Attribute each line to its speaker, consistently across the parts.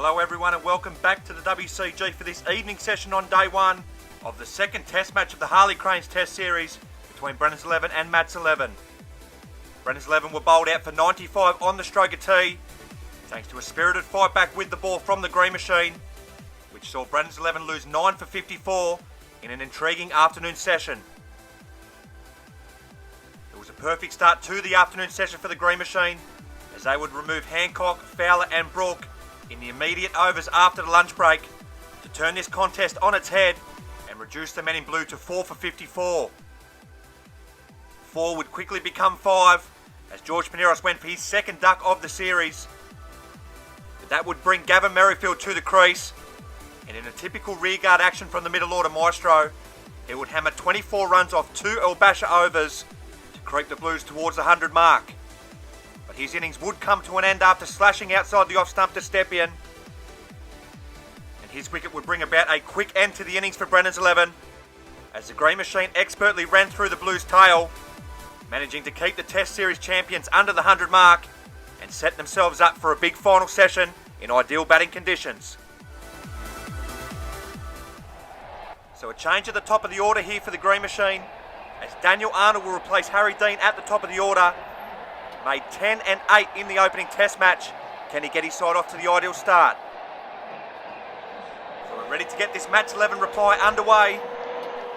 Speaker 1: Hello everyone and welcome back to the WCG for this evening session on day one of the second test match of the Harley Cranes Test Series between Brennan's 11 and Matt's 11. Brennan's 11 were bowled out for 95 on the stroke of tee, thanks to a spirited fight back with the ball from the green machine, which saw Brennan's 11 lose 9 for 54 in an intriguing afternoon session. It was a perfect start to the afternoon session for the green machine, as they would remove Hancock, Fowler and Brooke in the immediate overs after the lunch break to turn this contest on its head and reduce the men in blue to 4 for 54. 4 would quickly become 5 as George Paneros went for his second duck of the series. But that would bring Gavin Merrifield to the crease, and in a typical rearguard action from the middle order maestro, he would hammer 24 runs off 2 El Basha overs to creep the Blues towards the 100 mark. But his innings would come to an end after slashing outside the off stump to step in, and his wicket would bring about a quick end to the innings for Brennan's 11 as the green machine expertly ran through the Blues' tail, managing to keep the Test Series champions under the 100 mark and set themselves up for a big final session in ideal batting conditions. So a change at the top of the order here for the green machine, as Daniel Arnold will replace Harry Dean at the top of the order. Made 10 and 8 in the opening test match. Can he get his side off to the ideal start? So we're ready to get this match 11 reply underway.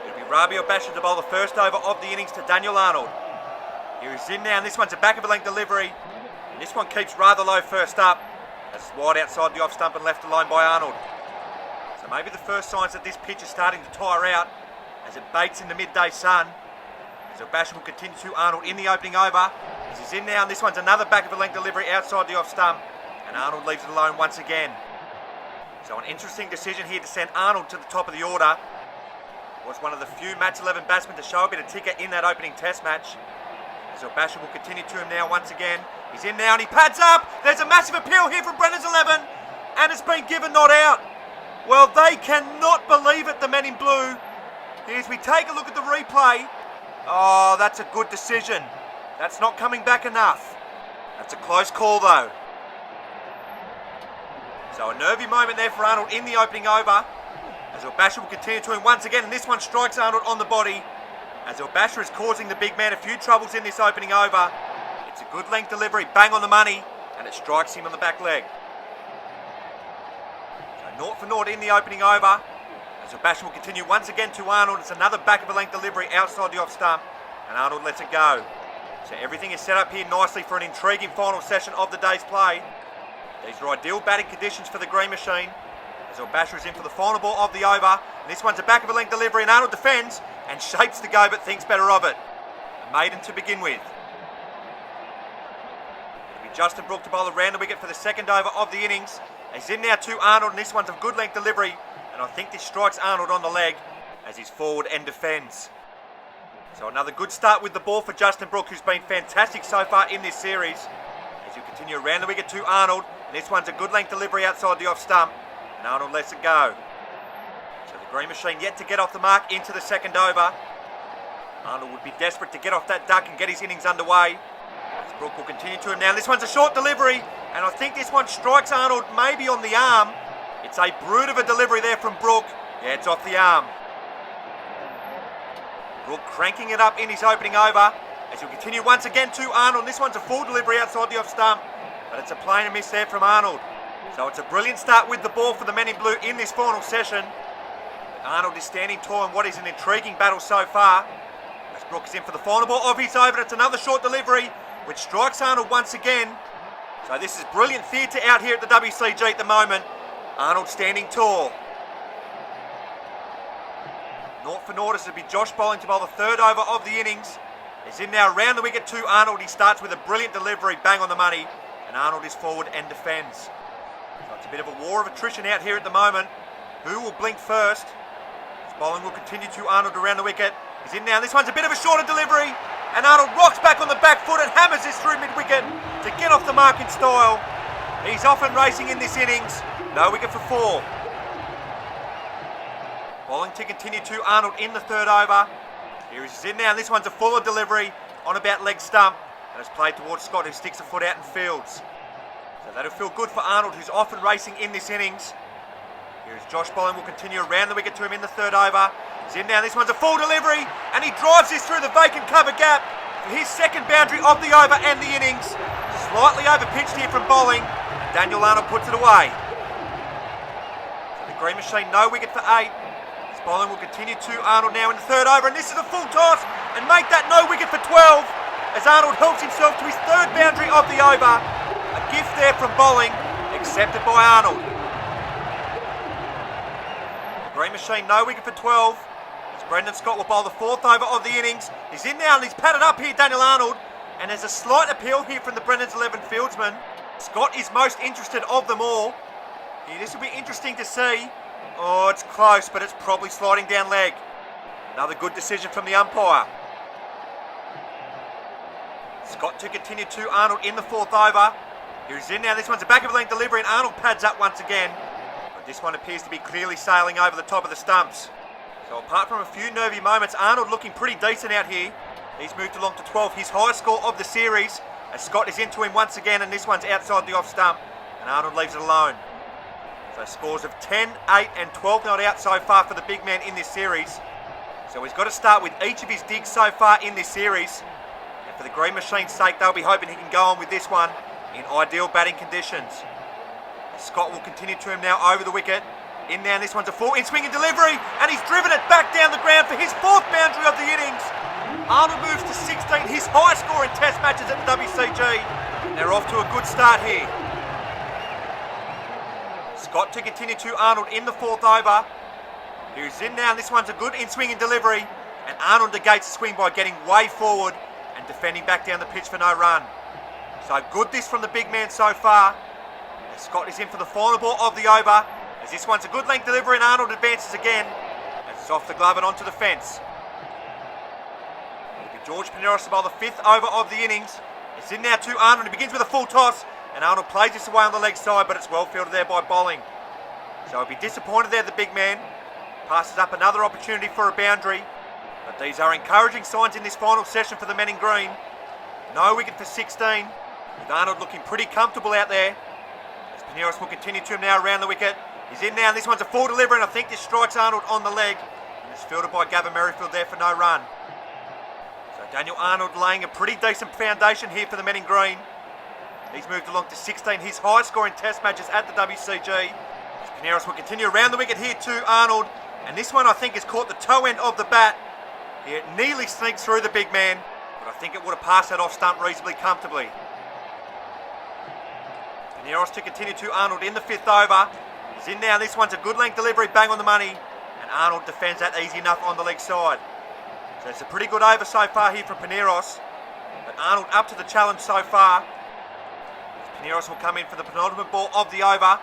Speaker 1: It'll be Rabi Obasha to bowl the first over of the innings to Daniel Arnold. Here he's in now, and this one's a back of a length delivery. And this one keeps rather low first up, as it's wide outside the off stump and left alone by Arnold. So maybe the first signs that this pitch is starting to tire out as it bakes in the midday sun. As Obasha will continue to Arnold in the opening over. As he's in now, and this one's another back of a length delivery outside the off stump, and Arnold leaves it alone once again. So an interesting decision here to send Arnold to the top of the order. Was one of the few match 11 batsmen to show a bit of ticker in that opening test match. As Obasha will continue to him now once again. He's in now and he pads up. There's a massive appeal here from Brennan's 11, and it's been given not out. Well, they cannot believe it, the men in blue. As we take a look at the replay. Oh, that's a good decision. That's not coming back enough. That's a close call though. So a nervy moment there for Arnold in the opening over, as Obasha will continue to him once again, and this one strikes Arnold on the body, as Obasha is causing the big man a few troubles in this opening over. It's a good length delivery, bang on the money, and it strikes him on the back leg. So 0 for 0 in the opening over, as Obasha will continue once again to Arnold. It's another back of a length delivery outside the off stump, and Arnold lets it go. So everything is set up here nicely for an intriguing final session of the day's play. These are ideal batting conditions for the green machine, as Obasha is in for the final ball of the over. And this one's a back of a length delivery, and Arnold defends and shapes the go but thinks better of it. A maiden to begin with. It'll be Justin Brooke to bowl around the wicket for the second over of the innings. He's in now to Arnold, and this one's a good length delivery, and I think this strikes Arnold on the leg as he's forward and defends. So another good start with the ball for Justin Brooke, who's been fantastic so far in this series. As you continue around the wicket to Arnold, and this one's a good length delivery outside the off stump, and Arnold lets it go. So the green machine yet to get off the mark into the second over. Arnold would be desperate to get off that duck and get his innings underway. As Brooke will continue to him now. This one's a short delivery, and I think this one strikes Arnold maybe on the arm. It's a brute of a delivery there from Brooke. Yeah, it's off the arm. Brooke cranking it up in his opening over, as he'll continue once again to Arnold. This one's a full delivery outside the off stump, but it's a plain miss there from Arnold. So it's a brilliant start with the ball for the men in blue in this final session. Arnold is standing tall in what is an intriguing battle so far, as Brooke is in for the final ball of his over. It's another short delivery, which strikes Arnold once again. So this is brilliant theatre out here at the WCG at the moment. Arnold standing tall. 0 for 0 as it'll be Josh bowling to bowl the third over of the innings. He's in now around the wicket to Arnold. He starts with a brilliant delivery, bang on the money, and Arnold is forward and defends. So it's a bit of a war of attrition out here at the moment. Who will blink first? His bowling will continue to Arnold around the wicket. He's in now. This one's a bit of a shorter delivery, and Arnold rocks back on the back foot and hammers this through mid-wicket to get off the mark in style. He's off and racing in this innings. No wicket for 4. Bowling to continue to Arnold in the third over. Here he's in now, and this one's a fuller delivery on about leg stump, and it's played towards Scott, who sticks a foot out and fields. So that'll feel good for Arnold, who's often racing in this innings. Here's Josh Bolling, will continue around the wicket to him in the third over. He's in now, this one's a full delivery, and he drives this through the vacant cover gap for his second boundary of the over and the innings. Slightly over pitched here from Bolling, and Daniel Arnold puts it away. So the Green Machine, no wicket for 8. This Bolling will continue to Arnold now in the third over, and this is a full toss, and make that no wicket for 12, as Arnold helps himself to his third boundary of the over. A gift there from Bolling, accepted by Arnold. Green Machine, no wicket for 12. As Brendan Scott will bowl the fourth over of the innings. He's in now and he's padded up here, Daniel Arnold. And there's a slight appeal here from the Brendan's 11 fieldsman. Scott is most interested of them all. Here, this will be interesting to see. Oh, it's close, but it's probably sliding down leg. Another good decision from the umpire. Scott to continue to Arnold in the fourth over. Here he's in now. This one's a back of a length delivery, and Arnold pads up once again. This one appears to be clearly sailing over the top of the stumps. So apart from a few nervy moments, Arnold looking pretty decent out here. He's moved along to 12, his highest score of the series, as Scott is into him once again, and this one's outside the off stump, and Arnold leaves it alone. So scores of 10, 8 and 12 not out so far for the big man in this series. So he's got to start with each of his digs so far in this series. And for the Green Machine's sake, they'll be hoping he can go on with this one in ideal batting conditions. Scott will continue to him now over the wicket. In now, this one's a full in-swing and delivery, and he's driven it back down the ground for his fourth boundary of the innings. Arnold moves to 16, his highest score in test matches at the WCG. They're off to a good start here. Scott to continue to Arnold in the fourth over. He's in now, and this one's a good in-swing and delivery, and Arnold negates the swing by getting way forward and defending back down the pitch for no run. So good this from the big man so far. Scott is in for the final ball of the over, as this one's a good length delivery and Arnold advances again, as it's off the glove and onto the fence. It'll be George Paneros to bowl the fifth over of the innings. It's in now to Arnold, he begins with a full toss, and Arnold plays this away on the leg side, but it's well fielded there by Bolling. So he'll be disappointed there, the big man. Passes up another opportunity for a boundary, but these are encouraging signs in this final session for the men in green. No wicket for 16, with Arnold looking pretty comfortable out there. Paneros will continue to him now around the wicket. He's in now, and this one's a full delivery, and I think this strikes Arnold on the leg. And it's fielded by Gavin Merrifield there for no run. So Daniel Arnold laying a pretty decent foundation here for the men in green. He's moved along to 16, his highest score in test matches at the WCG. Paneros will continue around the wicket here to Arnold, and this one I think has caught the toe end of the bat. It nearly sneaks through the big man, but I think it would have passed that off stump reasonably comfortably. Paneros to continue to Arnold in the fifth over. He's in now, this one's a good length delivery, bang on the money, and Arnold defends that easy enough on the leg side. So it's a pretty good over so far here from Paneros, but Arnold up to the challenge so far. Paneros will come in for the penultimate ball of the over.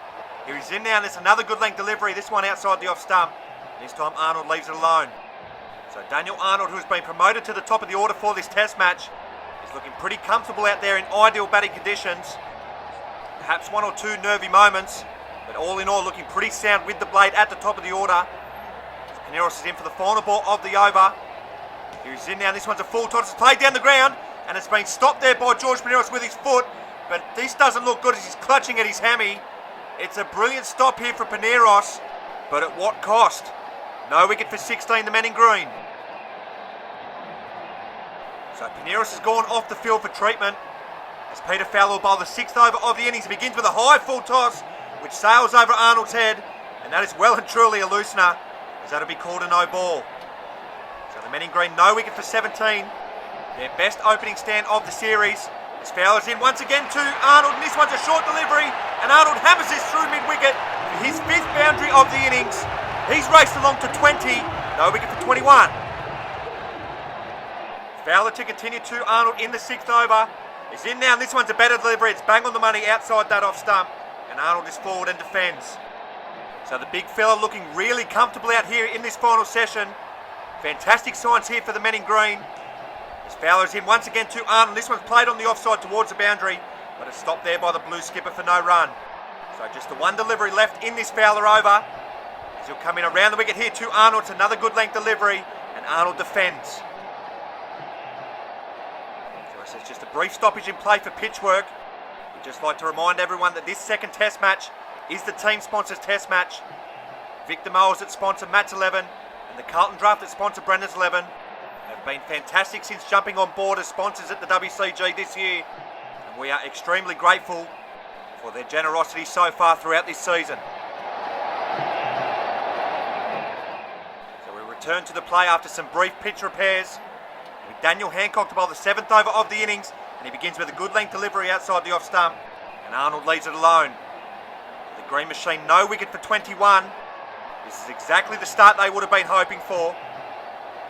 Speaker 1: Here he's in now, and there's another good length delivery, this one outside the off stump. This time Arnold leaves it alone. So Daniel Arnold, who's been promoted to the top of the order for this test match, is looking pretty comfortable out there in ideal batting conditions. Perhaps one or two nervy moments, but all in all looking pretty sound with the blade at the top of the order. Paneros is in for the final ball of the over. Here he's in now, this one's a full toss, it's played down the ground, and it's been stopped there by George Paneros with his foot, but this doesn't look good as he's clutching at his hammy. It's a brilliant stop here for Paneros, but at what cost? No wicket for 16, the men in green. So Paneros has gone off the field for treatment, as Peter Fowler will bowl the sixth over of the innings. He begins with a high full toss, which sails over Arnold's head, and that is well and truly a loosener, as that'll be called a no ball. So the men in green, no wicket for 17, their best opening stand of the series. As Fowler's in once again to Arnold, and this one's a short delivery, and Arnold hammers this through mid-wicket for his fifth boundary of the innings. He's raced along to 20, no wicket for 21. Fowler to continue to Arnold in the sixth over. He's in now, and this one's a better delivery. It's bang on the money outside that off stump, and Arnold is forward and defends. So the big fella looking really comfortable out here in this final session. Fantastic signs here for the men in green. As Fowler's in once again to Arnold. This one's played on the offside towards the boundary, but it's stopped there by the blue skipper for no run. So just the one delivery left in this Fowler over. As he'll come in around the wicket here to Arnold. It's another good length delivery, and Arnold defends. So it's just a brief stoppage in play for pitch work. just like to remind everyone that this second test match is the team sponsors test match. Victor Moles that sponsor Matt's 11 and the Carlton Draft that sponsor Brendan's 11 have been fantastic since jumping on board as sponsors at the WCG this year, and we are extremely grateful for their generosity so far throughout this season. So we return to the play after some brief pitch repairs, with Daniel Hancock to bowl the 7th over of the innings, and he begins with a good length delivery outside the off stump, and Arnold leaves it alone. The Green Machine no wicket for 21. This is exactly the start they would have been hoping for.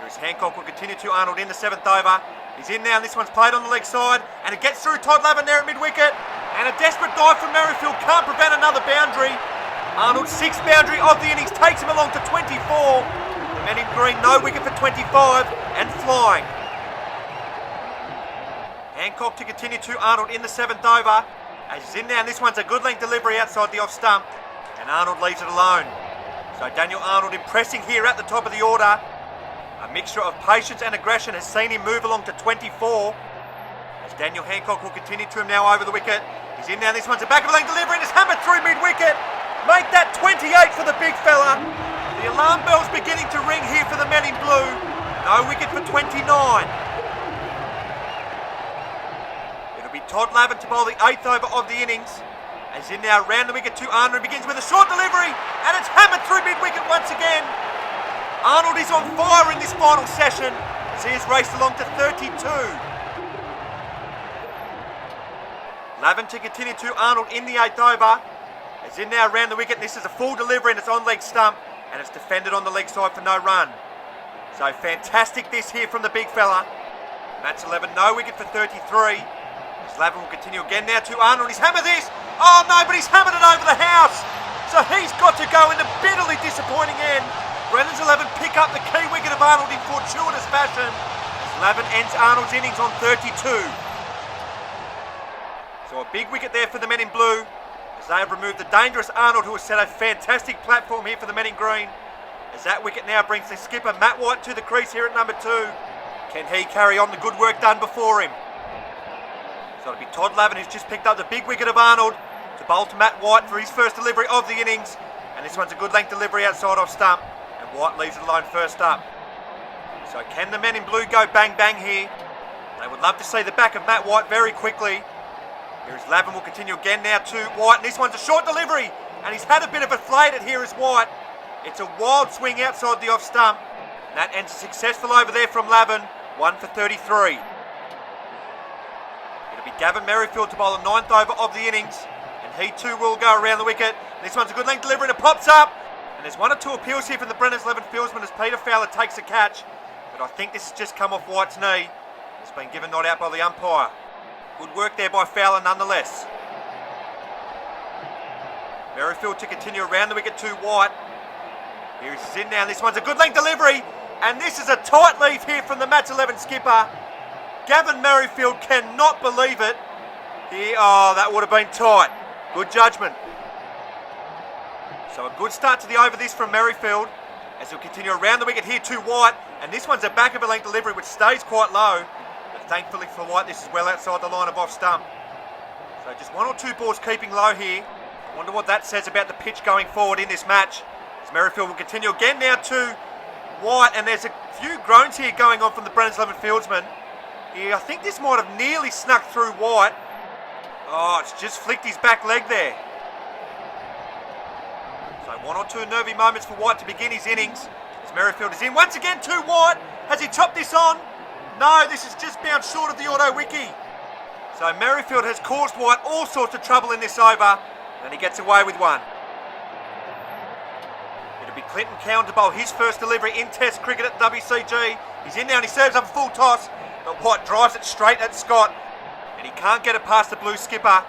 Speaker 1: Here's Hancock will continue to Arnold in the 7th over. He's in now, and this one's played on the leg side, and it gets through Todd Lavin there at mid-wicket, and a desperate dive from Merrifield can't prevent another boundary. Arnold's 6th boundary of the innings takes him along to 24. The men in green no wicket for 25 and flying. Hancock to continue to Arnold in the 7th over. As he's in now, and this one's a good length delivery outside the off stump, and Arnold leaves it alone. So Daniel Arnold impressing here at the top of the order. A mixture of patience and aggression has seen him move along to 24. As Daniel Hancock will continue to him now over the wicket. He's in now, this one's a back of the length delivery and it's hammered through mid-wicket. Make that 28 for the big fella. The alarm bell's beginning to ring here for the men in blue. No wicket for 29. It'll be Todd Lavin to bowl the 8th over of the innings. As in now, round the wicket to Arnold, begins with a short delivery, and it's hammered through mid-wicket once again. Arnold is on fire in this final session, as he has raced along to 32. Lavin to continue to Arnold in the 8th over. As in now, round the wicket, this is a full delivery, and it's on leg stump, and it's defended on the leg side for no run. So fantastic this here from the big fella. Matt's 11, no wicket for 33. Lavin will continue again now to Arnold. He's hammered this. Oh no, but he's hammered it over the house. So he's got to go in a bitterly disappointing end. Brennan's 11 pick up the key wicket of Arnold in fortuitous fashion, as Lavin ends Arnold's innings on 32. So a big wicket there for the men in blue, as they have removed the dangerous Arnold, who has set a fantastic platform here for the men in green. As that wicket now brings the skipper Matt White to the crease here at number 2. Can he carry on the good work done before him? So it'll be Todd Lavin who's just picked up the big wicket of Arnold to bowl to Matt White for his first delivery of the innings. And this one's a good length delivery outside off stump. And White leaves it alone first up. So can the men in blue go bang bang here? They would love to see the back of Matt White very quickly. Here's Lavin will continue again now to White. And this one's a short delivery. And he's had a bit of a flay at it here as White. It's a wild swing outside the off stump. And that ends successful over there from Lavin. 1 for 33. It'll be Gavin Merrifield to bowl the 9th over of the innings, and he too will go around the wicket. This one's a good length delivery and it pops up, and there's 1 or 2 appeals here from the Brennan's 11 fieldsman as Peter Fowler takes a catch, but I think this has just come off White's knee. It's been given not out by the umpire. Good work there by Fowler nonetheless. Merrifield to continue around the wicket to White. Here he's in now, and this one's a good length delivery, and this is a tight leave here from the Matt's 11 skipper. Gavin Merrifield cannot believe it. Oh, that would have been tight. Good judgment. So a good start to the over this from Merrifield, as he'll continue around the wicket here to White, and this one's a back of a length delivery which stays quite low, but thankfully for White this is well outside the line of off stump. So just 1 or 2 balls keeping low here. I wonder what that says about the pitch going forward in this match. As Merrifield will continue again now to White, and there's a few groans here going on from the Brennan's 11 fieldsman. I think this might have nearly snuck through White. Oh, it's just flicked his back leg there. So 1 or 2 nervy moments for White to begin his innings. As Merrifield is in once again to White. Has he chopped this on? No, this has just bounced short of the auto wiki. So Merrifield has caused White all sorts of trouble in this over, and he gets away with 1. It'll be Clinton Cowan to bowl his first delivery in Test cricket at WCG. He's in now and he serves up a full toss, but White drives it straight at Scott, and he can't get it past the blue skipper,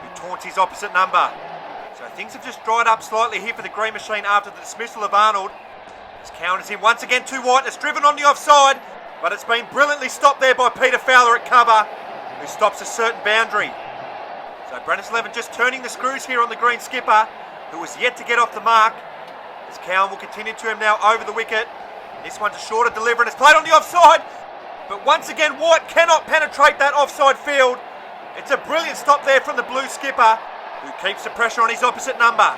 Speaker 1: who taunts his opposite number. So things have just dried up slightly here for the Green Machine after the dismissal of Arnold. As Cowan is in once again to White, it's driven on the offside, but it's been brilliantly stopped there by Peter Fowler at cover, who stops a certain boundary. So Brennan's 11 just turning the screws here on the green skipper, who was yet to get off the mark. As Cowan will continue to him now over the wicket. This one's a shorter delivery and it's played on the offside. But once again, White cannot penetrate that offside field, It's a brilliant stop there from the blue skipper, who keeps the pressure on his opposite number.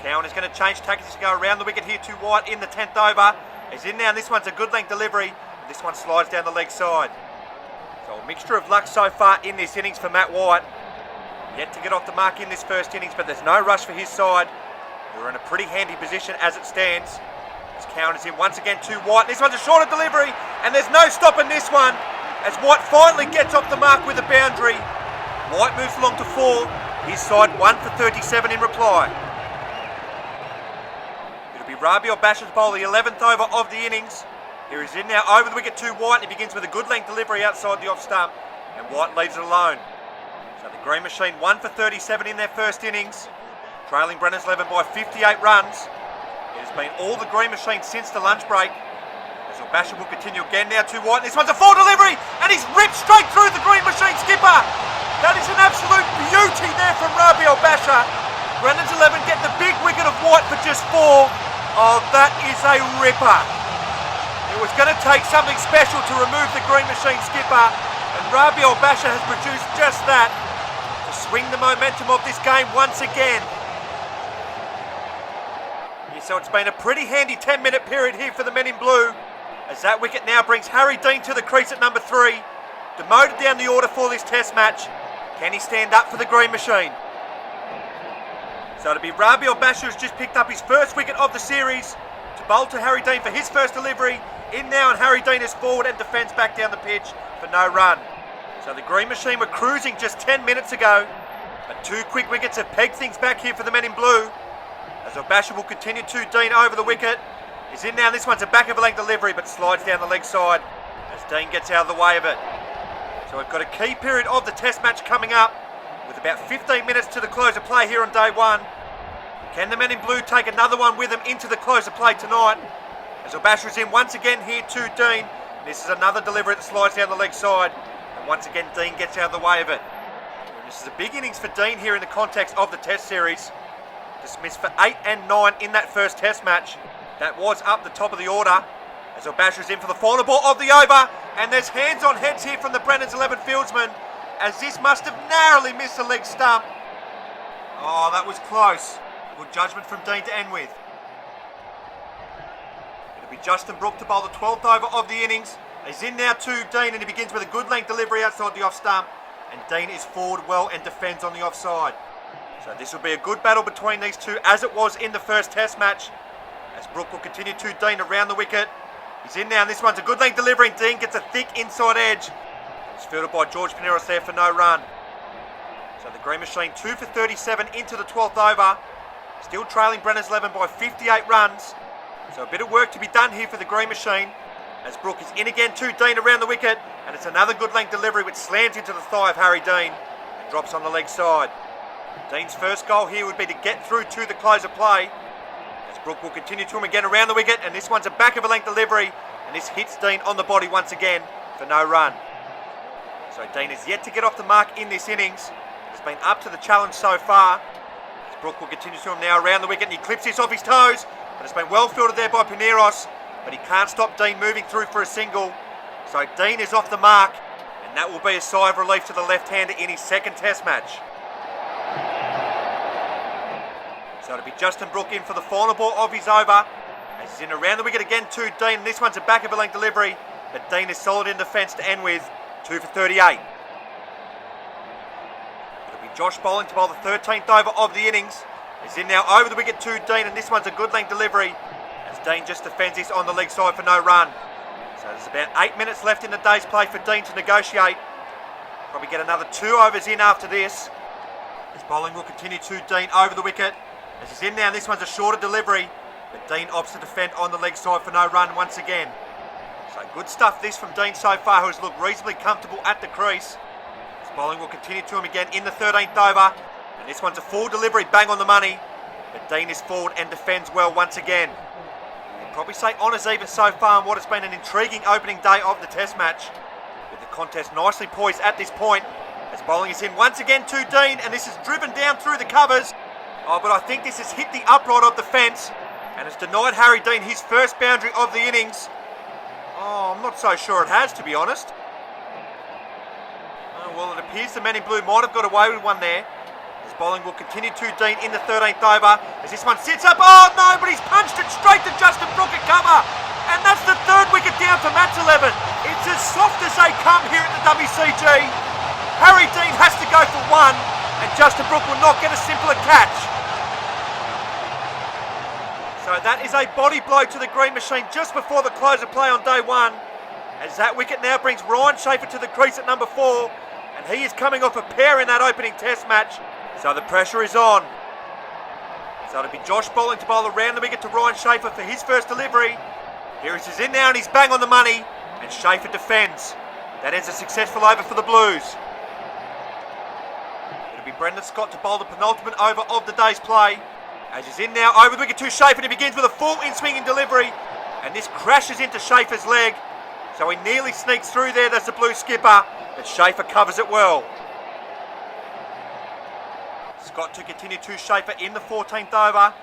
Speaker 1: Cowan is going to change tactics to go around the wicket here to White in the 10th over. He's in now, and this one's a good length delivery. This one slides down the leg side. So a mixture of luck so far in this innings for Matt White. Yet to get off the mark in this first innings, but there's no rush for his side. We're in a pretty handy position as it stands. As Cowan is in once again to White. This one's a shorter delivery, and there's no stopping this one. As White finally gets off the mark with a boundary. White moves along to 4. His side 1 for 37 in reply. It'll be Rabiel Basher to bowl the 11th over of the innings. Here he's in now over the wicket to White, and he begins with a good length delivery outside the off stump, and White leaves it alone. So the Green Machine 1 for 37 in their first innings, trailing Brennan's 11 by 58 runs. It has been all the Green Machine since the lunch break. As Basher will continue again now to White, and this one's a full delivery, and he's ripped straight through the Green Machine skipper. That is an absolute beauty there from Rabiel Basher. Brennan's 11 get the big wicket of White for just 4. Oh, that is a ripper. It was going to take something special to remove the Green Machine skipper, and Rabiel Basher has produced just that to swing the momentum of this game once again. Yeah, so it's been a pretty handy 10-minute period here for the men in blue, as that wicket now brings Harry Dean to the crease at number 3, demoted down the order for this test match. Can he stand up for the Green Machine? So it'll be Rabiel Basher who's just picked up his first wicket of the series to bowl to Harry Dean for his first delivery. In now, and Harry Dean is forward and defends back down the pitch for no run. So the Green Machine were cruising just 10 minutes ago, but 2 quick wickets have pegged things back here for the men in blue. As Basher will continue to Dean over the wicket. He's in now, and this one's a back of a leg delivery, but slides down the leg side as Dean gets out of the way of it. So we've got a key period of the test match coming up, with about 15 minutes to the close of play here on day 1. Can the men in blue take another one with them into the close of play tonight? As Basher is in once again here to Dean. This is another delivery that slides down the leg side. And once again, Dean gets out of the way of it. And this is a big innings for Dean here in the context of the test series. Dismissed for 8 and 9 in that first test match. That was up the top of the order. As Basher is in for the final ball of the over. And there's hands on heads here from the Brennan's 11 fieldsman, as this must have narrowly missed the leg stump. Oh, that was close. Good judgment from Dean to end with. It'll be Justin Brooke to bowl the 12th over of the innings. He's in now to Dean, and he begins with a good length delivery outside the off stump. And Dean is forward well and defends on the offside. So this will be a good battle between these two, as it was in the first test match. As Brooke will continue to Dean around the wicket. He's in now, and this one's a good length delivery, and Dean gets a thick inside edge. It's fielded by George Paneros there for no run. So the Green Machine 2 for 37 into the 12th over. Still trailing Brennan's 11 by 58 runs. So a bit of work to be done here for the Green Machine. As Brooke is in again to Dean around the wicket. And it's another good length delivery which slams into the thigh of Harry Dean. And drops on the leg side. Dean's first goal here would be to get through to the close of play. As Brooke will continue to him again around the wicket. And this one's a back of a length delivery. And this hits Dean on the body once again for no run. So Dean is yet to get off the mark in this innings. He's been up to the challenge so far. As Brooke will continue to him now around the wicket, and he clips this off his toes. But it's been well fielded there by Paneros. But he can't stop Dean moving through for a single. So Dean is off the mark. And that will be a sigh of relief to the left-hander in his second test match. So it'll be Justin Brooke in for the final ball of his over. As he's in around the wicket again to Dean. And this one's a back of a length delivery. But Dean is solid in defence to end with. 2 for 38. It'll be Josh bowling to bowl the 13th over of the innings. He's in now over the wicket to Dean, and this one's a good length delivery, as Dean just defends this on the leg side for no run. So there's about 8 minutes left in the day's play for Dean to negotiate. Probably get another 2 overs in after this. His bowling will continue to Dean over the wicket. As he's in now, and this one's a shorter delivery, but Dean opts to defend on the leg side for no run once again. So good stuff this from Dean so far, who has looked reasonably comfortable at the crease. His bowling will continue to him again in the 13th over. And this one's a full delivery, bang on the money. But Dean is forward and defends well once again. You'd probably say honours even so far on what has been an intriguing opening day of the test match. With the contest nicely poised at this point. As bowling is in once again to Dean, and this is driven down through the covers. Oh, but I think this has hit the upright of the fence. And has denied Harry Dean his first boundary of the innings. Oh, I'm not so sure it has, to be honest. Well, it appears the men in blue might have got away with one there. His bowling will continue to Dean in the 13th over as this one sits up. Oh no, but he's punched it straight to Justin Brook at cover. And that's the third wicket down for Matt's 11. It's as soft as they come here at the WCG. Harry Dean has to go for one, and Justin Brook will not get a simpler catch. So that is a body blow to the green machine just before the close of play on day one. As that wicket now brings Ryan Schaefer to the crease at number 4. And he is coming off a pair in that opening test match. So the pressure is on. So it'll be Josh bowling to bowl around the wicket to Ryan Schaefer for his first delivery. Here he's in now and he's bang on the money. And Schaefer defends. That ends a successful over for the Blues. It'll be Brendan Scott to bowl the penultimate over of the day's play. As he's in now over the wicket to Schaefer, and he begins with a full in-swinging delivery. And this crashes into Schaefer's leg. So he nearly sneaks through there, that's the blue skipper, but Schaefer covers it well. Scott to continue to Schaefer in the 14th over.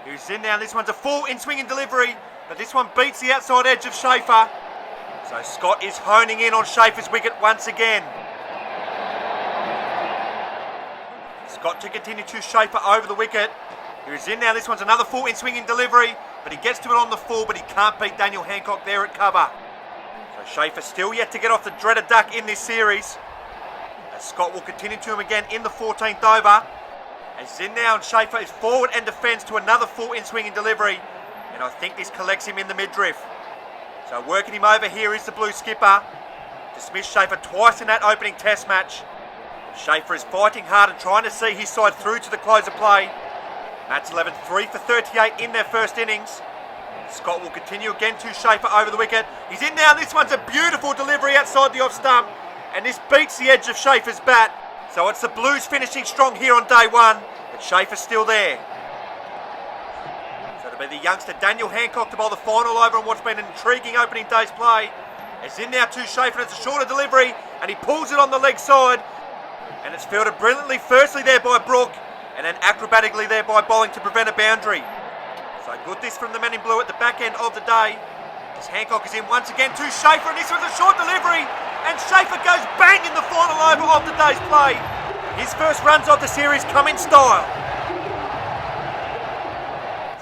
Speaker 1: He's in now, this one's a full in-swinging delivery, but this one beats the outside edge of Schaefer. So Scott is honing in on Schaefer's wicket once again. Scott to continue to Schaefer over the wicket. He's in now, this one's another full in-swinging delivery, but he gets to it on the full, but he can't beat Daniel Hancock there at cover. So Schaefer still yet to get off the dreaded duck in this series. As Scott will continue to him again in the 14th over. As in now and Schaefer is forward and defends to another full in-swinging delivery. And I think this collects him in the midriff. So working him over here is the blue skipper. Dismissed Schaefer twice in that opening test match. Schaefer is fighting hard and trying to see his side through to the close of play. Matt's 11 3 for 38 in their first innings. Scott will continue again to Schaefer over the wicket. He's in now, this one's a beautiful delivery outside the off stump. And this beats the edge of Schaefer's bat. So it's the Blues finishing strong here on day one, but Schaefer's still there. So it'll be the youngster Daniel Hancock to bowl the final over on what's been an intriguing opening day's play. It's in now to Schaefer, it's a shorter delivery, and he pulls it on the leg side. And it's fielded brilliantly, firstly there by Brook, and then acrobatically there by bowling to prevent a boundary. So good this from the men in blue at the back end of the day. As Hancock is in once again to Schaefer, and this was a short delivery, and Schaefer goes bang in the final over of the day's play. His first runs of the series come in style.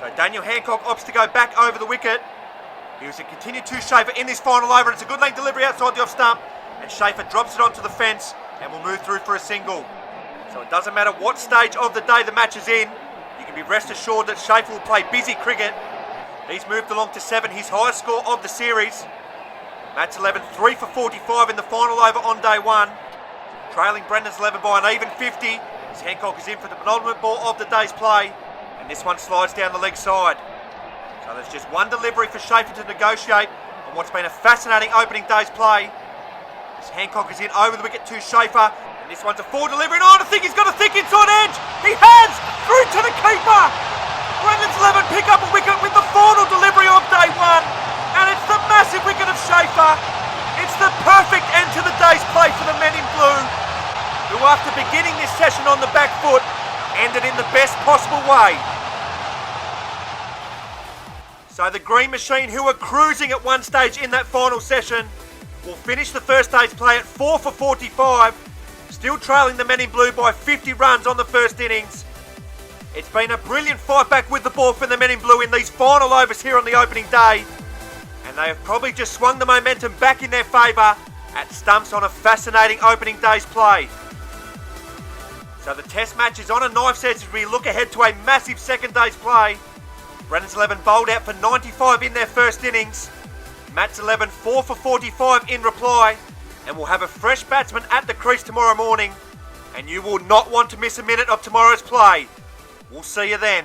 Speaker 1: So Daniel Hancock opts to go back over the wicket. He was to continue to Schaefer in this final over, and it's a good length delivery outside the off stump, and Schaefer drops it onto the fence and will move through for a single. So it doesn't matter what stage of the day the match is in, you can be rest assured that Schaefer will play busy cricket. He's moved along to 7, his highest score of the series. Matt's 11 3 for 45 in the final over on day one. Trailing Brendan's 11 by an even 50 as Hancock is in for the penultimate ball of the day's play, and this one slides down the leg side. So there's just one delivery for Schaefer to negotiate on what's been a fascinating opening day's play. As Hancock is in over the wicket to Schaefer, and this one's a full delivery, and I think he's got a thick inside edge. He has! Through to the keeper! Brendan's 11 pick up a wicket with the final delivery of day one, and it's the massive wicket of Schaefer. It's the perfect end to the day's play for the men in blue, who after beginning this session on the back foot, ended in the best possible way. So the Green Machine, who were cruising at one stage in that final session, will finish the first day's play at 4 for 45, still trailing the men in blue by 50 runs on the first innings. It's been a brilliant fight back with the ball for the men in blue in these final overs here on the opening day, and they have probably just swung the momentum back in their favour at stumps on a fascinating opening day's play. So the test match is on a knife's edge as we look ahead to a massive second day's play. Brendan's 11 bowled out for 95 in their first innings. Matt's 11 4 for 45 in reply, and we'll have a fresh batsman at the crease tomorrow morning, and you will not want to miss a minute of tomorrow's play. We'll see you then.